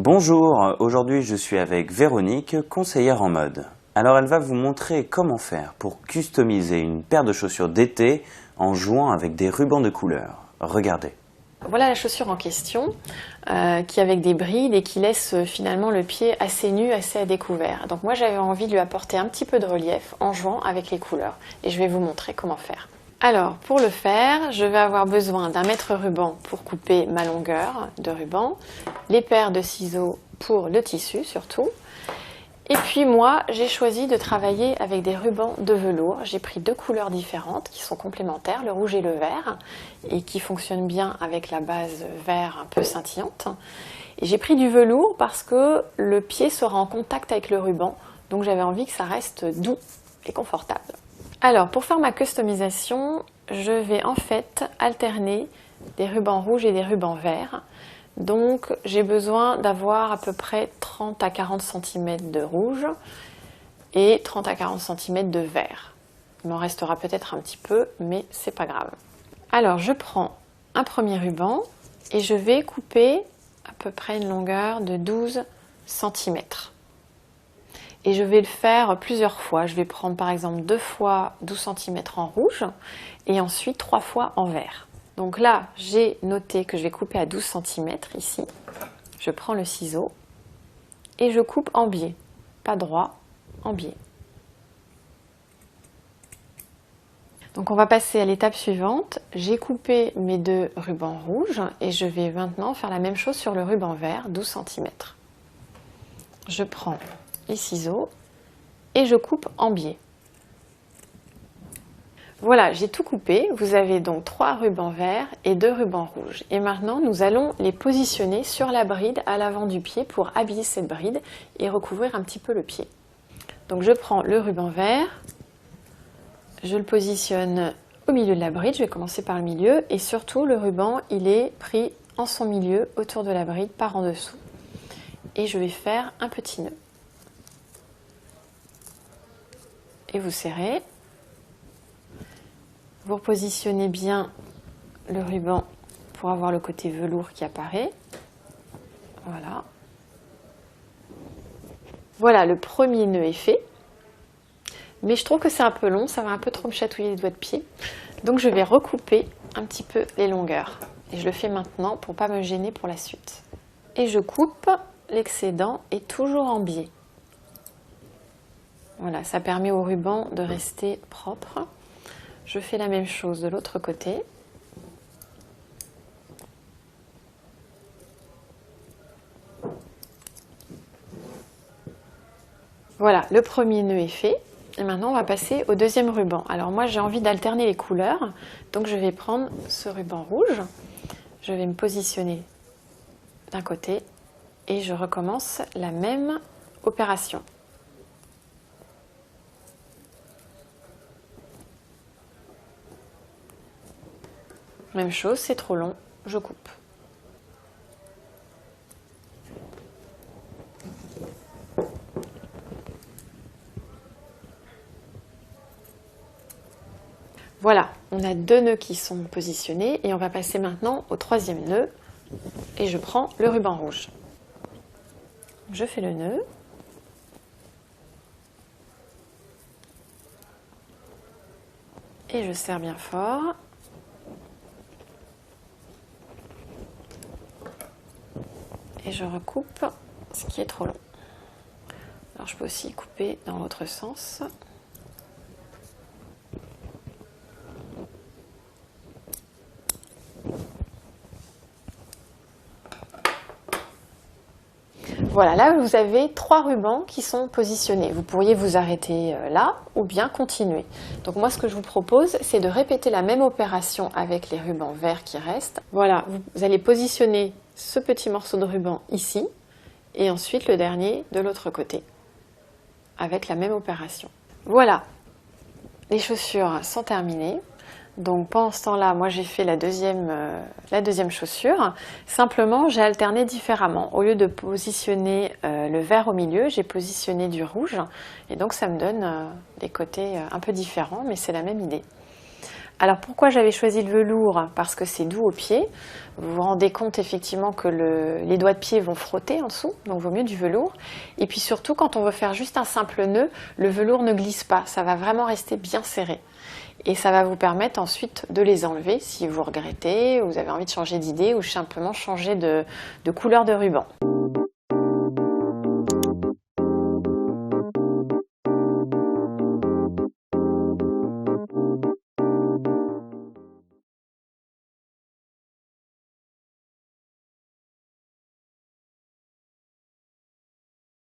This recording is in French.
Bonjour, aujourd'hui je suis avec Véronique, conseillère en mode. Alors elle va vous montrer comment faire pour customiser une paire de chaussures d'été en jouant avec des rubans de couleur. Regardez. Voilà la chaussure en question, qui est avec des brides et qui laisse finalement le pied assez nu, assez à découvert. Donc moi j'avais envie de lui apporter un petit peu de relief en jouant avec les couleurs. Et je vais vous montrer comment faire. Alors pour le faire, je vais avoir besoin d'un mètre ruban pour couper ma longueur de ruban, les paires de ciseaux pour le tissu surtout. Et puis moi, j'ai choisi de travailler avec des rubans de velours. J'ai pris deux couleurs différentes qui sont complémentaires, le rouge et le vert, et qui fonctionnent bien avec la base vert un peu scintillante. Et j'ai pris du velours parce que le pied sera en contact avec le ruban, donc j'avais envie que ça reste doux et confortable. Alors, pour faire ma customisation, je vais en fait alterner des rubans rouges et des rubans verts. Donc j'ai besoin d'avoir à peu près 30 à 40 cm de rouge et 30 à 40 cm de vert. Il m'en restera peut-être un petit peu, mais c'est pas grave. Alors je prends un premier ruban et je vais couper à peu près une longueur de 12 cm. Et je vais le faire plusieurs fois. Je vais prendre par exemple 2 fois 12 cm en rouge et ensuite 3 fois en vert. Donc là, j'ai noté que je vais couper à 12 cm ici. Je prends le ciseau et je coupe en biais. Pas droit, en biais. Donc on va passer à l'étape suivante. J'ai coupé mes deux rubans rouges et je vais maintenant faire la même chose sur le ruban vert, 12 cm. Je prends les ciseaux et je coupe en biais. Voilà, j'ai tout coupé. Vous avez donc 3 rubans verts et 2 rubans rouges. Et maintenant, nous allons les positionner sur la bride à l'avant du pied pour habiller cette bride et recouvrir un petit peu le pied. Donc je prends le ruban vert, je le positionne au milieu de la bride. Je vais commencer par le milieu et surtout le ruban, il est pris en son milieu autour de la bride par en dessous. Et je vais faire un petit nœud. Et vous serrez. Vous repositionnez bien le ruban pour avoir le côté velours qui apparaît. Voilà. Voilà, le premier nœud est fait. Mais je trouve que c'est un peu long, ça va un peu trop me chatouiller les doigts de pied. Donc je vais recouper un petit peu les longueurs. Et je le fais maintenant pour ne pas me gêner pour la suite. Et je coupe l'excédent et toujours en biais. Voilà, ça permet au ruban de rester propre. Je fais la même chose de l'autre côté. Voilà, le premier nœud est fait. Et maintenant, on va passer au deuxième ruban. Alors moi, j'ai envie d'alterner les couleurs. Donc je vais prendre ce ruban rouge. Je vais me positionner d'un côté. Et je recommence la même opération. Même chose, c'est trop long, je coupe. Voilà, on a 2 nœuds qui sont positionnés et on va passer maintenant au troisième nœud et je prends le ruban rouge. Je fais le nœud. Et je serre bien fort. Et je recoupe ce qui est trop long. Alors je peux aussi couper dans l'autre sens. Voilà, là vous avez 3 rubans qui sont positionnés. Vous pourriez vous arrêter là ou bien continuer. Donc moi ce que je vous propose, c'est de répéter la même opération avec les rubans verts qui restent. Voilà, vous allez positionner ce petit morceau de ruban ici et ensuite le dernier de l'autre côté avec la même opération. Voilà, les chaussures sont terminées. Donc pendant ce temps-là, moi j'ai fait la deuxième chaussure. Simplement, j'ai alterné différemment. Au lieu de positionner le vert au milieu, j'ai positionné du rouge. Et donc ça me donne des côtés un peu différents, mais c'est la même idée. Alors pourquoi j'avais choisi le velours? Parce que c'est doux au pied. Vous vous rendez compte effectivement que les doigts de pied vont frotter en dessous, donc vaut mieux du velours. Et puis surtout, quand on veut faire juste un simple nœud, le velours ne glisse pas, ça va vraiment rester bien serré. Et ça va vous permettre ensuite de les enlever si vous regrettez, ou vous avez envie de changer d'idée ou simplement changer de couleur de ruban.